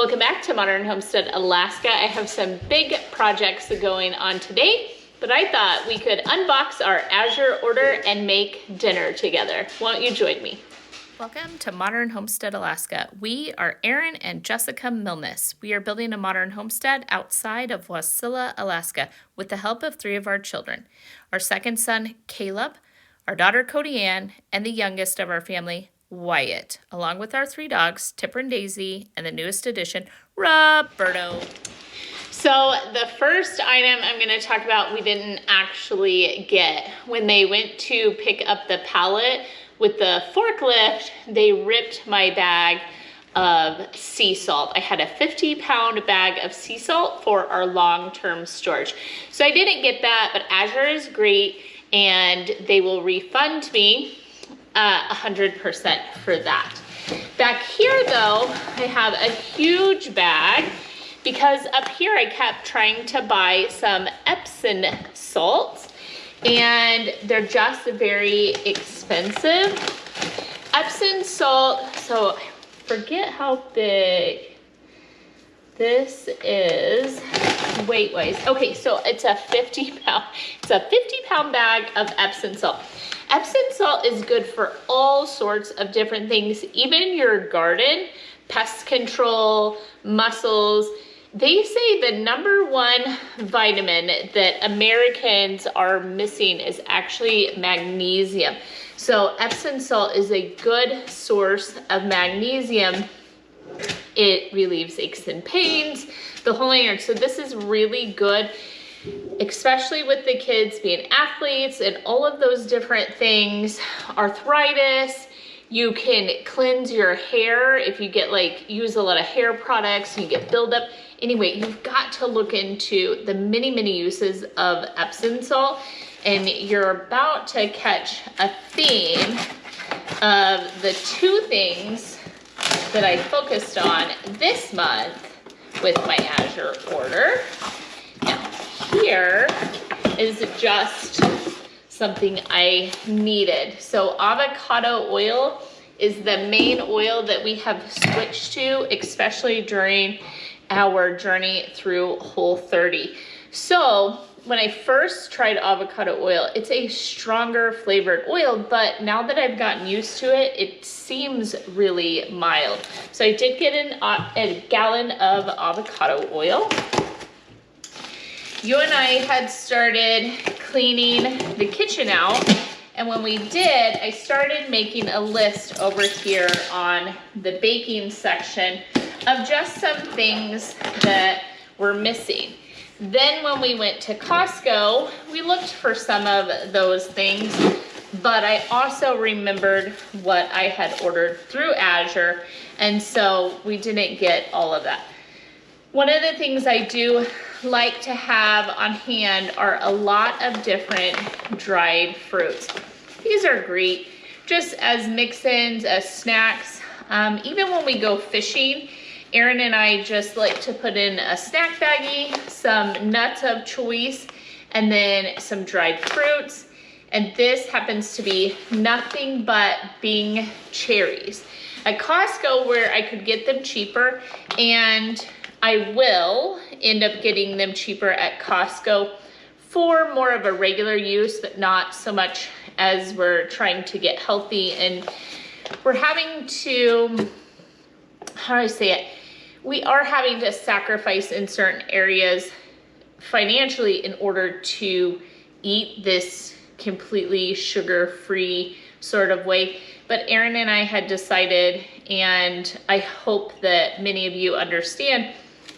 Welcome back to Modern Homestead, Alaska. I have some big projects going on today, but I thought we could unbox our Azure order and make dinner together. Won't you join me? Welcome to Modern Homestead, Alaska. We are Aaron and Jessica Milnes. We are building a modern homestead outside of Missoula, Alaska, with the help of 3 of our children. Our second son, Caleb, our daughter, Cody Ann, and the youngest of our family, Wyatt, along with our 3 dogs, Tipper and Daisy, and the newest addition, Roberto. So the first item I'm going to talk about we didn't actually get. When they went to pick up the pallet with the forklift, they ripped my bag of sea salt. I had a 50-pound bag of sea salt for our long-term storage. So I didn't get that, but Azure is great, and they will refund me 100% for that. Back here though, I have a huge bag because up here I kept trying to buy some Epsom salts and they're just very expensive. Epsom salt, so I forget how big this is weight-wise. Okay, so it's a 50-pound bag of Epsom salt. Epsom salt is good for all sorts of different things, even your garden, pest control, mussels. They say the #1 vitamin that Americans are missing is actually magnesium. So Epsom salt is a good source of magnesium. It relieves aches and pains, the whole nine yards. So this is really good, especially with the kids being athletes and all of those different things, arthritis. You can cleanse your hair if you get use a lot of hair products and you get buildup. Anyway, you've got to look into the many uses of Epsom salt, and you're about to catch a theme of the 2 things that I focused on this month with my Azure order. Now, here is just something I needed. So avocado oil is the main oil that we have switched to, especially during our journey through Whole30. So when I first tried avocado oil, it's a stronger flavored oil, but now that I've gotten used to it, it seems really mild. So I did get a gallon of avocado oil. You and I had started cleaning the kitchen out, and when we did, I started making a list over here on the baking section of just some things that were missing. Then when we went to Costco, we looked for some of those things, but I also remembered what I had ordered through Azure, and so we didn't get all of that. One of the things I do like to have on hand are a lot of different dried fruits. These are great just as mix-ins, as snacks. Even when we go fishing, Aaron and I just like to put in a snack baggie, some nuts of choice, and then some dried fruits. And this happens to be nothing but Bing cherries. At Costco, where I could get them cheaper, and I will end up getting them cheaper at Costco for more of a regular use, but not so much as we're trying to get healthy. And we're having to, how do I say it? We are having to sacrifice in certain areas financially in order to eat this completely sugar-free sort of way. But Aaron and I had decided, and I hope that many of you understand,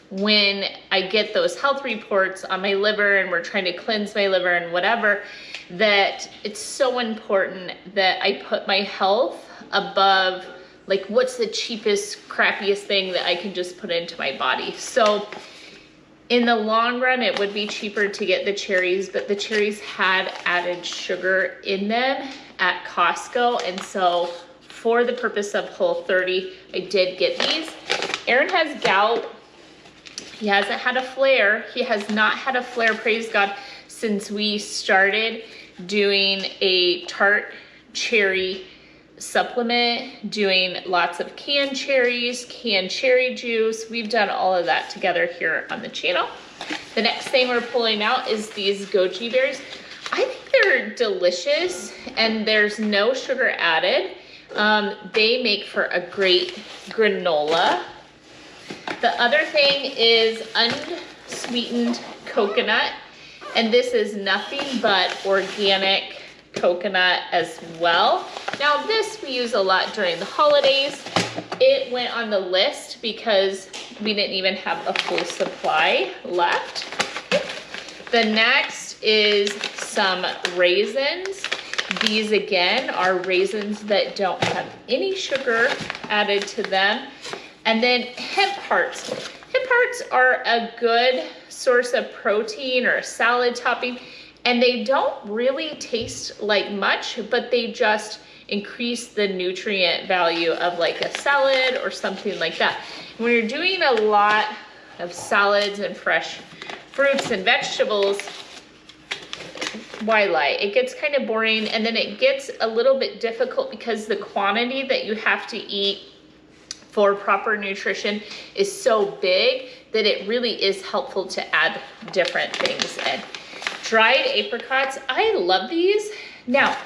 when I get those health reports on my liver and we're trying to cleanse my liver and whatever, that it's so important that I put my health above what's the cheapest, crappiest thing that I can just put into my body. So in the long run, it would be cheaper to get the cherries, but the cherries had added sugar in them at Costco. And so for the purpose of Whole30, I did get these. Aaron has gout. He hasn't had a flare. He has not had a flare, praise God, since we started doing a tart cherry supplement, doing lots of canned cherries, canned cherry juice. We've done all of that together here on the channel. The next thing we're pulling out is these goji berries. I think they're delicious and there's no sugar added. They make for a great granola. The other thing is unsweetened coconut, and this is nothing but organic coconut as well. Now this we use a lot during the holidays. It went on the list because we didn't even have a full supply left. The next is some raisins. These again are raisins that don't have any sugar added to them. And then hemp hearts. Hemp hearts are a good source of protein or a salad topping, and they don't really taste like much, but they just increase the nutrient value of like a salad or something like that. When you're doing a lot of salads and fresh fruits and vegetables, why lie? It gets kind of boring, and then it gets a little bit difficult because the quantity that you have to eat for proper nutrition is so big that it really is helpful to add different things in. Dried apricots, I love these. Now,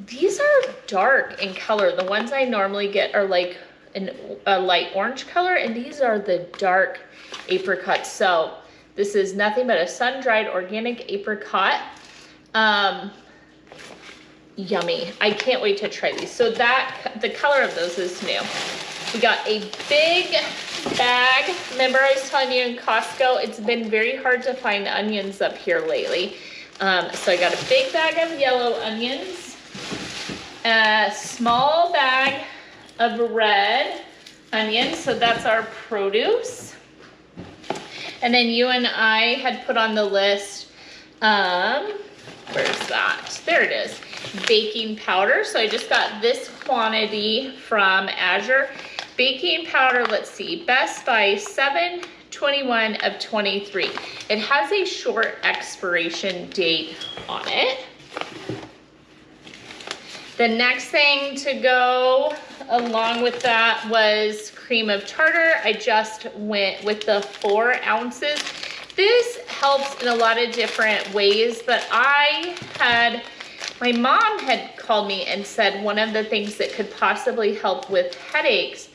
these are dark in color. The ones I normally get are like a light orange color, and these are the dark apricots. So this is nothing but a sun-dried organic apricot. Yummy. I can't wait to try these. So the color of those is new. We got a big bag. Remember I was telling you in Costco, it's been very hard to find onions up here lately. So I got a big bag of yellow onions, a small bag of red onions. So that's our produce. And then you and I had put on the list, where's that? There it is. Baking powder. So I just got this quantity from Azure. Baking powder, let's see, Best by 7/21 of 23. It has a short expiration date on it. The next thing to go along with that was cream of tartar. I just went with the 4 ounces. This helps in a lot of different ways, but my mom had called me and said one of the things that could possibly help with headaches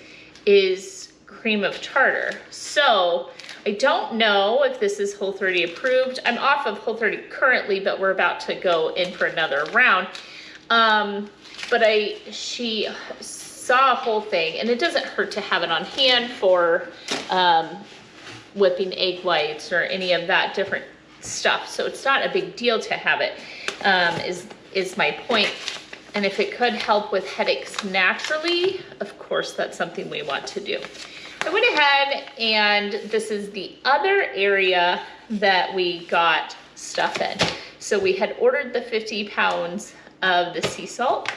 is cream of tartar. So I don't know if this is Whole30 approved. I'm off of Whole30 currently, but we're about to go in for another round. But she saw a whole thing, and it doesn't hurt to have it on hand for whipping egg whites or any of that different stuff. So it's not a big deal to have it, is my point. And if it could help with headaches naturally, of course, that's something we want to do. I went ahead, and this is the other area that we got stuff in. So we had ordered the 50 pounds of the sea salt.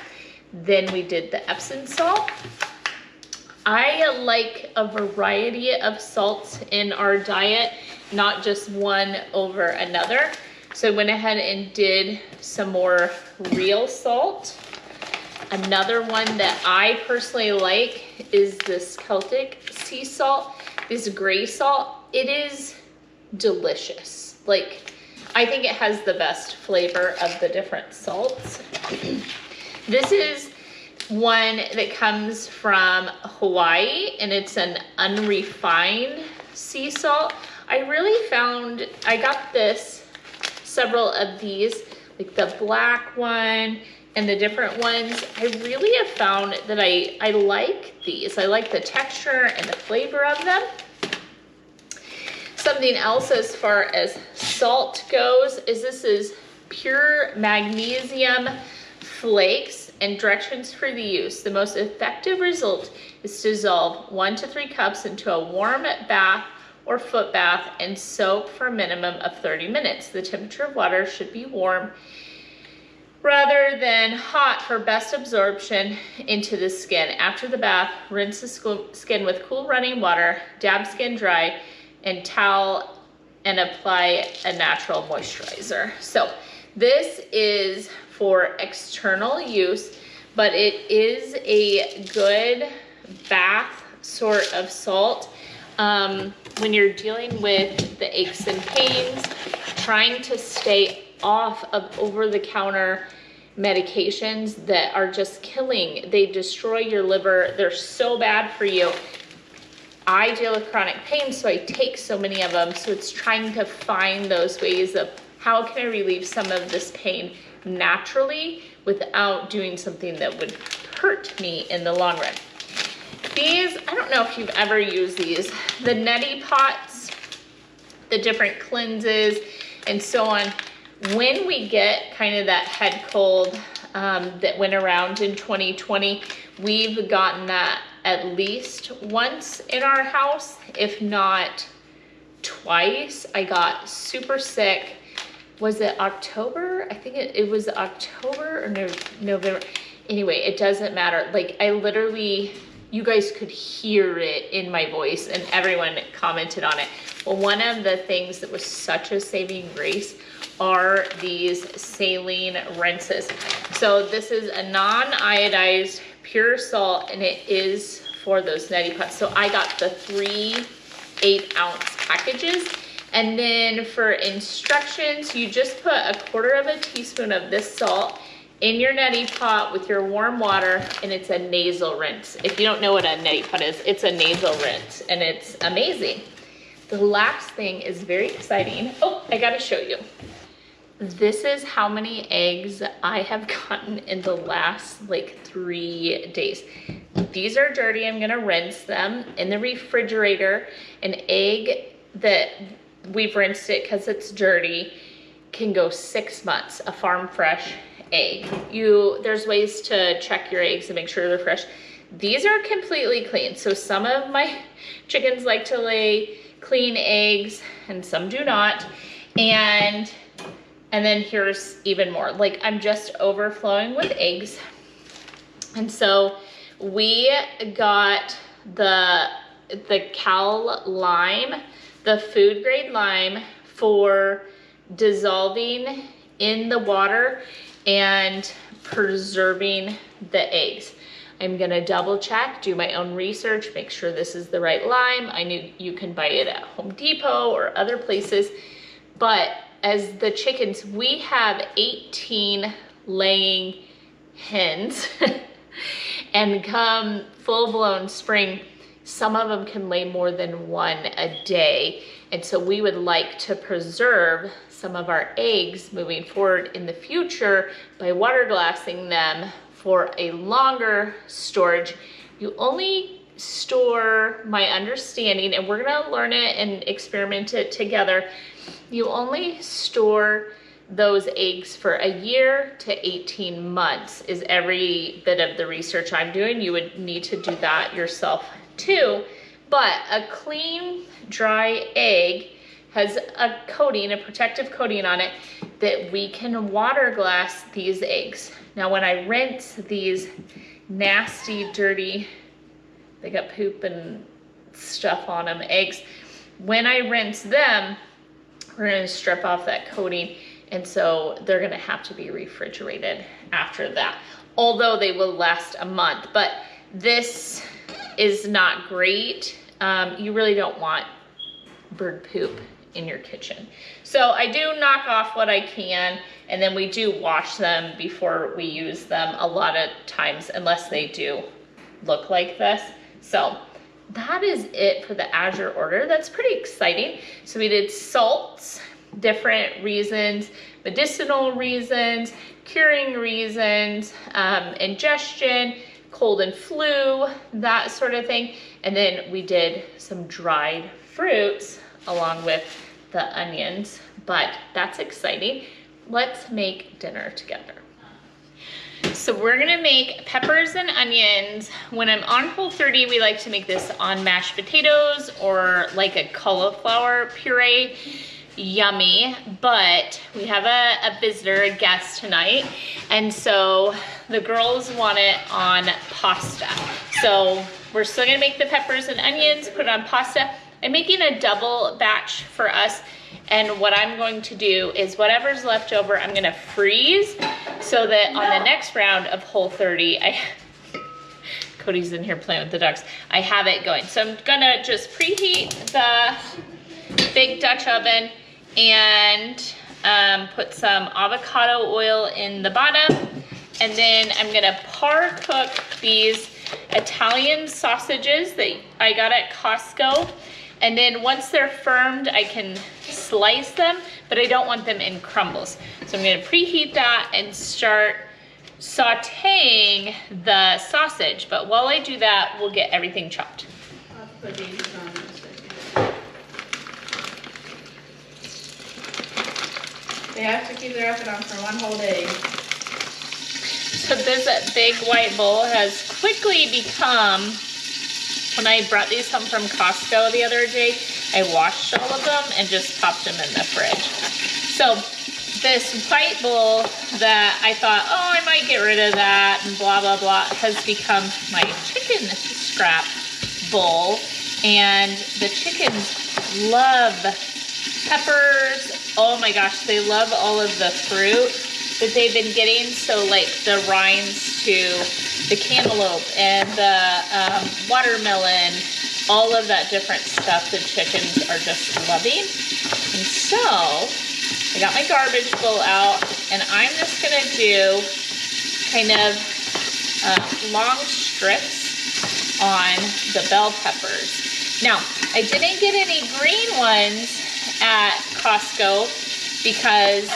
Then we did the Epsom salt. I like a variety of salts in our diet, not just one over another. So I went ahead and did some more real salt. Another one that I personally like is this Celtic sea salt, this gray salt. It is delicious. Like, I think it has the best flavor of the different salts. This is one that comes from Hawaii, and it's an unrefined sea salt. I really found, I got several of these, like the black one and the different ones. I really have found that I like these. I like the texture and the flavor of them. Something else as far as salt goes is this is pure magnesium flakes, and directions for the use. The most effective result is to dissolve 1 to 3 cups into a warm bath or foot bath and soak for a minimum of 30 minutes. The temperature of water should be warm rather than hot for best absorption into the skin. After the bath, rinse the skin with cool running water, dab skin dry, and towel, and apply a natural moisturizer. So this is for external use, but it is a good bath sort of salt. When you're dealing with the aches and pains, trying to stay off of over-the-counter medications that are just killing. They destroy your liver. They're so bad for you. I deal with chronic pain, so I take so many of them. So it's trying to find those ways of how can I relieve some of this pain naturally without doing something that would hurt me in the long run. These, I don't know if you've ever used these, the neti pots, the different cleanses, and so on. When we get kind of that head cold that went around in 2020, we've gotten that at least once in our house, if not twice. I got super sick. Was it October? I think it was October or November. Anyway, it doesn't matter. Like, I literally, you guys could hear it in my voice and everyone commented on it. Well, one of the things that was such a saving grace are these saline rinses. So this is a non-iodized pure salt, and it is for those neti pots. So I got the 3 8-ounce packages. And then for instructions, you just put 1/4 teaspoon of this salt in your neti pot with your warm water, and it's a nasal rinse. If you don't know what a neti pot is, it's a nasal rinse, and it's amazing. The last thing is very exciting. Oh, I gotta show you. This is how many eggs I have gotten in the last like 3 days. These are dirty. I'm gonna rinse them in the refrigerator. An egg that we've rinsed it because it's dirty can go 6 months, a farm fresh egg. There's ways to check your eggs and make sure they're fresh. These are completely clean. So some of my chickens like to lay clean eggs and some do not. And then here's even more. Like, I'm just overflowing with eggs. And so we got the Cal lime, the food grade lime, for dissolving in the water and preserving the eggs. I'm gonna double check, do my own research, make sure this is the right lime. I knew you can buy it at Home Depot or other places, but as the chickens, we have 18 laying hens and come full-blown spring, some of them can lay more than 1 a day. And so we would like to preserve some of our eggs moving forward in the future by water glassing them for a longer storage. You only store, my understanding, and we're gonna learn it and experiment it together, you only store those eggs for a year to 18 months is every bit of the research I'm doing. You would need to do that yourself too. But a clean, dry egg has a coating, a protective coating on it that we can water glass these eggs. Now, when I rinse these nasty, dirty, they got poop and stuff on them, eggs, when I rinse them, we're gonna strip off that coating, and so they're gonna have to be refrigerated after that, although they will last a month. But this is not great. You really don't want bird poop in your kitchen. So I do knock off what I can, and then we do wash them before we use them a lot of times, unless they do look like this. So that is it for the Azure order. That's pretty exciting. So we did salts, different reasons, medicinal reasons, curing reasons, ingestion, cold and flu, that sort of thing. And then we did some dried fruits along with the onions, but that's exciting. Let's make dinner together. So we're gonna make peppers and onions. When I'm on Whole30, we like to make this on mashed potatoes or like a cauliflower puree. Yummy, but we have a visitor, a guest tonight, and so the girls want it on pasta. So we're still gonna make the peppers and onions, put it on pasta. I'm making a double batch for us, and what I'm going to do is whatever's left over, I'm gonna freeze so that on the next round of Whole30, Cody's in here playing with the ducks, I have it going. So I'm gonna just preheat the big Dutch oven and put some avocado oil in the bottom, and then I'm gonna par cook these Italian sausages that I got at Costco. And then once they're firmed, I can slice them, but I don't want them in crumbles. So I'm gonna preheat that and start sauteing the sausage. But while I do that, we'll get everything chopped. I'll put these on in a second. They have to keep their oven on for 1 whole day. So this big white bowl has quickly become, when I brought these home from Costco the other day, I washed all of them and just popped them in the fridge. So this white bowl that I thought, oh, I might get rid of that and blah, blah, blah, has become my chicken scrap bowl. And the chickens love peppers. Oh my gosh, they love all of the fruit that they've been getting. So like the rinds to the cantaloupe and the watermelon, all of that different stuff the chickens are just loving. And so I got my garbage bowl out, and I'm just gonna do kind of long strips on the bell peppers. Now, I didn't get any green ones at Costco because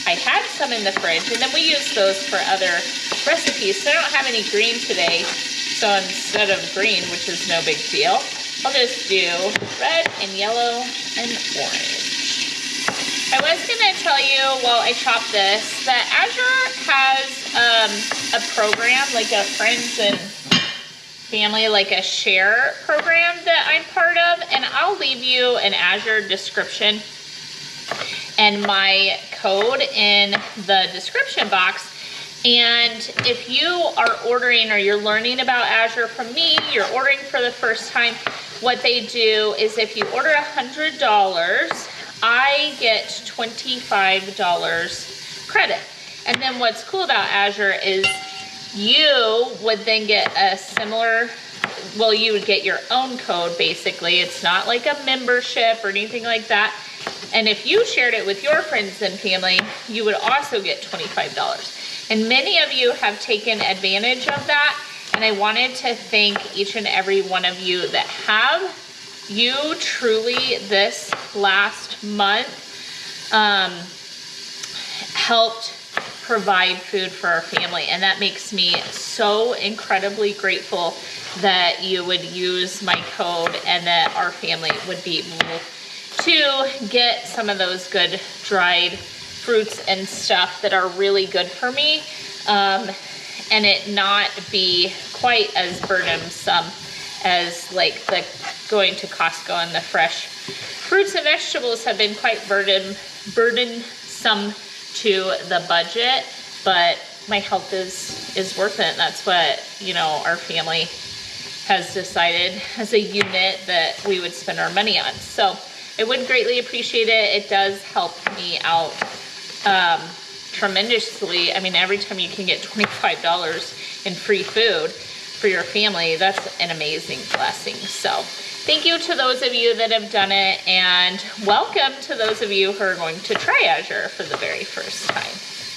I had some in the fridge, and then we use those for other recipes. So I don't have any green today. So instead of green, which is no big deal, I'll just do red and yellow and orange. I was gonna tell you while I chop this that Azure has a program, like a friends and family, like a share program that I'm part of, and I'll leave you an Azure description and my code in the description box. And if you are ordering or you're learning about Azure from me, you're ordering for the first time, what they do is if you order $100, I get $25 credit. And then what's cool about Azure is you would then get a similar, well, you would get your own code basically. It's not like a membership or anything like that. And if you shared it with your friends and family, you would also get $25. And many of you have taken advantage of that. And I wanted to thank each and every one of you that have. You truly, this last month, helped provide food for our family. And that makes me so incredibly grateful that you would use my code and that our family would be able to get some of those good dried fruits and stuff that are really good for me, and it not be quite as burdensome as like the going to Costco and the fresh fruits and vegetables have been quite burdensome to the budget, but my health is worth it. And that's what, you know, our family has decided as a unit that we would spend our money on. So I would greatly appreciate it. It does help me out tremendously. I mean, every time you can get $25 in free food for your family, that's an amazing blessing. So thank you to those of you that have done it, and welcome to those of you who are going to try Azure for the very first time.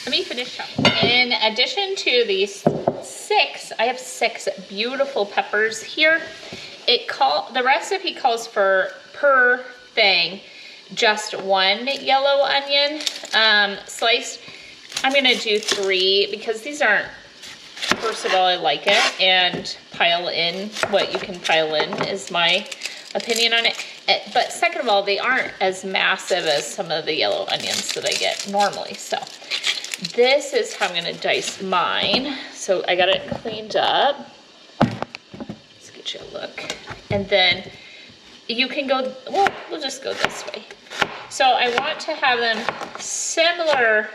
Let me finish up. In addition to these I have 6 beautiful peppers here. The recipe calls for per thing just 1 yellow onion sliced. I'm gonna do 3 because these aren't, first of all, I like it, and pile in what you can pile in is my opinion on it. But second of all, they aren't as massive as some of the yellow onions that I get normally. So this is how I'm gonna dice mine. So I got it cleaned up. Let's get you a look. And then you can go, well, we'll just go this way. So I want to have them similar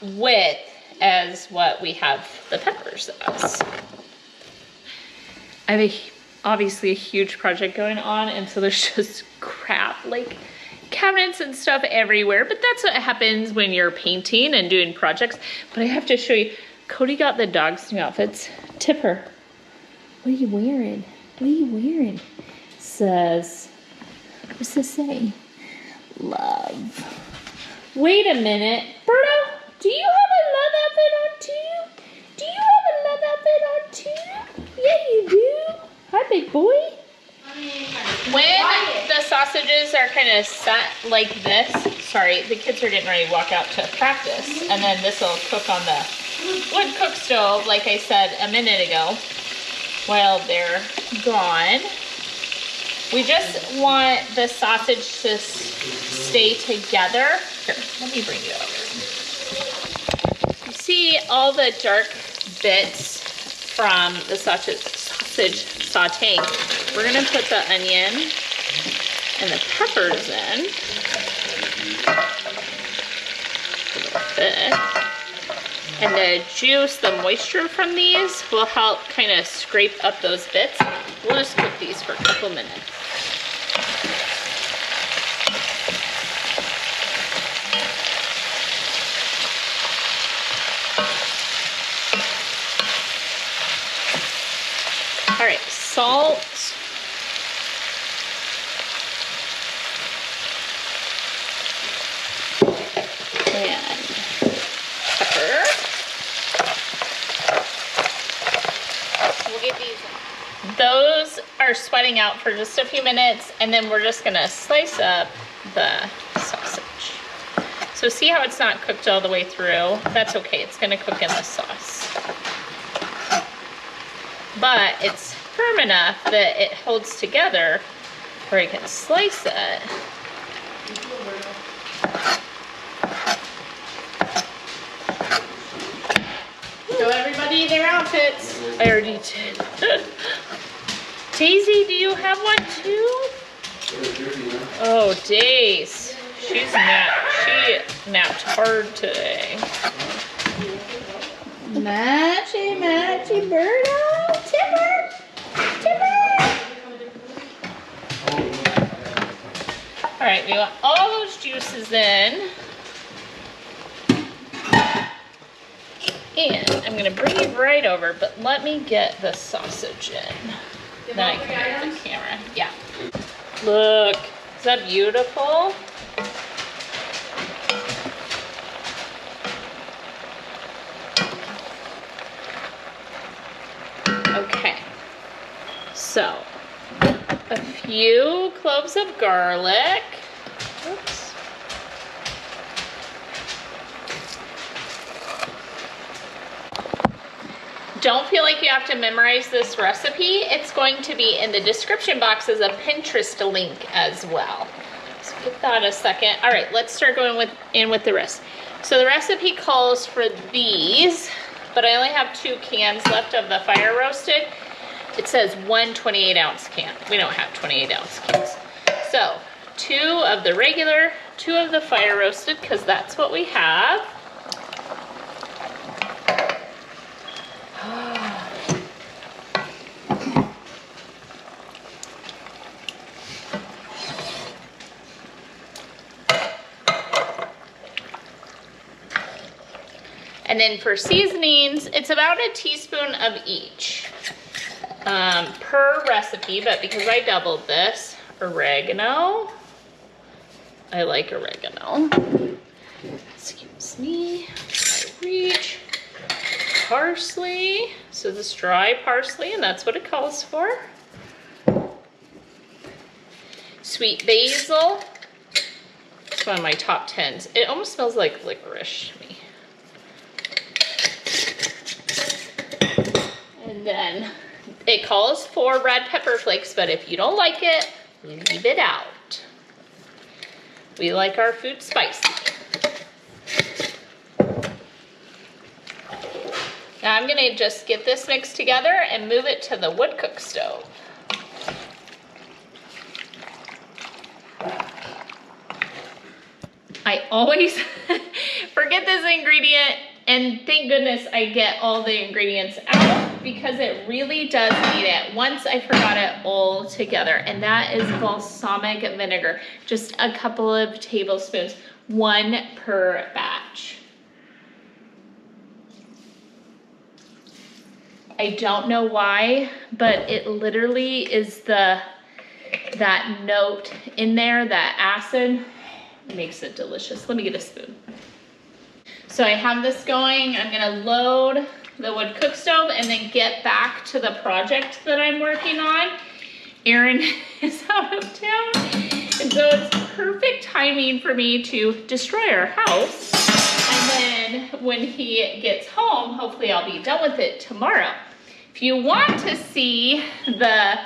width as what we have the peppers as. I have a obviously a huge project going on, and so there's just crap, like cabinets and stuff everywhere, but that's what happens when you're painting and doing projects. But I have to show you, Cody got the dog's new outfits. Tipper, what are you wearing? What are you wearing? Says, what's this say? Love. Wait a minute, Berto, do you have a love outfit on too? Do you have a love outfit on too? Yeah, you do. Hi, big boy. When the sausages are kind of set like this, sorry, the kids are getting ready to walk out to practice, and then this will cook on the wood cook stove, like I said a minute ago, while they're gone. We just want the sausage to stay together. Here, let me bring you over. You see all the dark bits from the sausage sauteing. We're gonna put the onion and the peppers in. A little bit. And the juice, the moisture from these will help kind of scrape up those bits. We'll just cook these for a couple minutes. All right, salt. And pepper. We'll get these. Those are sweating out for just a few minutes, and then we're just gonna slice up the sausage. So see how it's not cooked all the way through? That's okay, it's gonna cook in the sauce. But it's firm enough that it holds together where I can slice it. Show everybody their outfits. I already did. Daisy, do you have one too? Oh, Daisy. She napped hard today. Matchy Birdo. Tipper. All right, we want all those juices in. And I'm gonna bring you right over, but let me get the sausage in. Then I can move the camera. Yeah. Look, is that beautiful? Okay, so a few cloves of garlic. Oops. Don't feel like you have to memorize this recipe. It's going to be in the description box as a Pinterest link as well. So give that a second. All right, let's start going in with the rest. So the recipe calls for these, but I only have 2 cans left of the fire roasted. It says 1 28-ounce can. We don't have 28-ounce cans. So 2 of the regular, 2 of the fire roasted, because that's what we have. And then for seasonings, it's about a teaspoon of each per recipe, but because I doubled this, oregano. I like oregano. Excuse me, I reach. Parsley, so this dry parsley, and that's what it calls for. Sweet basil. It's one of my top 10s. It almost smells like licorice to me. And then it calls for red pepper flakes, but if you don't like it, leave it out. We like our food spicy. Now I'm gonna just get this mixed together and move it to the wood cook stove. I always forget this ingredient, and thank goodness I get all the ingredients out. because it really does need it. Once I forgot it all together, and that is balsamic vinegar. Just a couple of tablespoons, 1 per batch. I don't know why, but it literally is that note in there, that acid, makes it delicious. Let me get a spoon. So I have this going. I'm gonna load the wood cook stove and then get back to the project that I'm working on. Aaron is out of town, and so it's perfect timing for me to destroy our house. And then when he gets home, hopefully I'll be done with it tomorrow. If you want to see the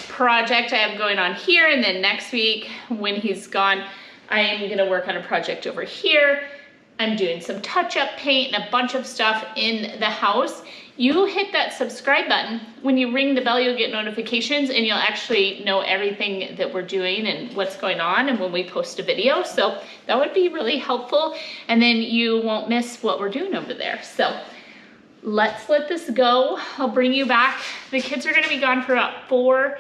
project I have going on here, and then next week when he's gone, I am gonna work on a project over here. I'm doing some touch-up paint and a bunch of stuff in the house. You hit that subscribe button. When you ring the bell, you'll get notifications and you'll actually know everything that we're doing and what's going on and when we post a video. So that would be really helpful. And then you won't miss what we're doing over there. So let's let this go. I'll bring you back. The kids are gonna be gone for about 4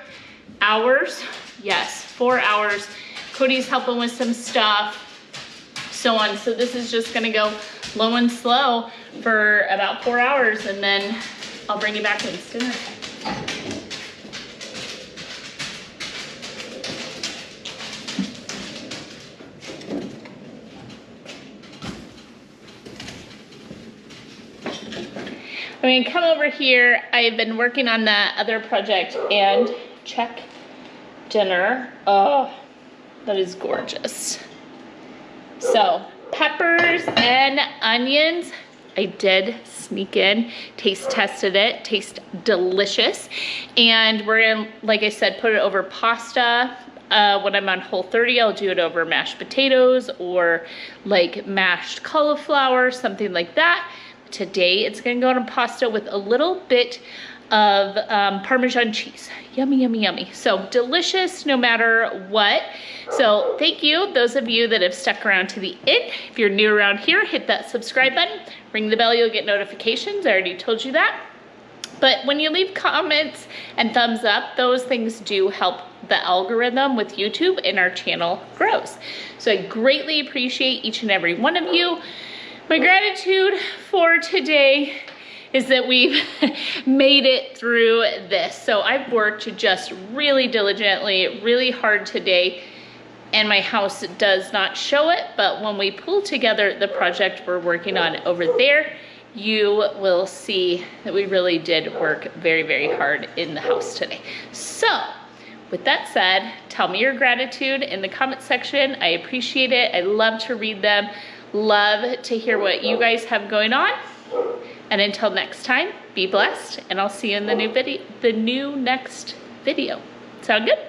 hours. Yes, 4 hours. Cody's helping with some stuff, so on. So this is just gonna go low and slow for about 4 hours, and then I'll bring you back when it's dinner time. I'm gonna come over here. I've been working on that other project and check dinner. Oh, that is gorgeous. So peppers and onions, I did sneak in, taste tested it, tastes delicious. And we're gonna, like I said, put it over pasta. When I'm on Whole30, I'll do it over mashed potatoes or like mashed cauliflower, something like that. Today it's gonna go on pasta with a little bit of Parmesan cheese. Yummy, yummy, yummy. So delicious no matter what. So thank you, those of you that have stuck around to the end. If you're new around here, hit that subscribe button, ring the bell, you'll get notifications. I already told you that. But when you leave comments and thumbs up, those things do help the algorithm with YouTube and our channel grows. So I greatly appreciate each and every one of you. My gratitude for today is that we've made it through this. So I've worked just really diligently, really hard today, and my house does not show it, but when we pull together the project we're working on over there, you will see that we really did work very, very hard in the house today. So with that said, tell me your gratitude in the comment section. I appreciate it. I love to read them. Love to hear what you guys have going on. And until next time, be blessed, and I'll see you in the next video. Sound good?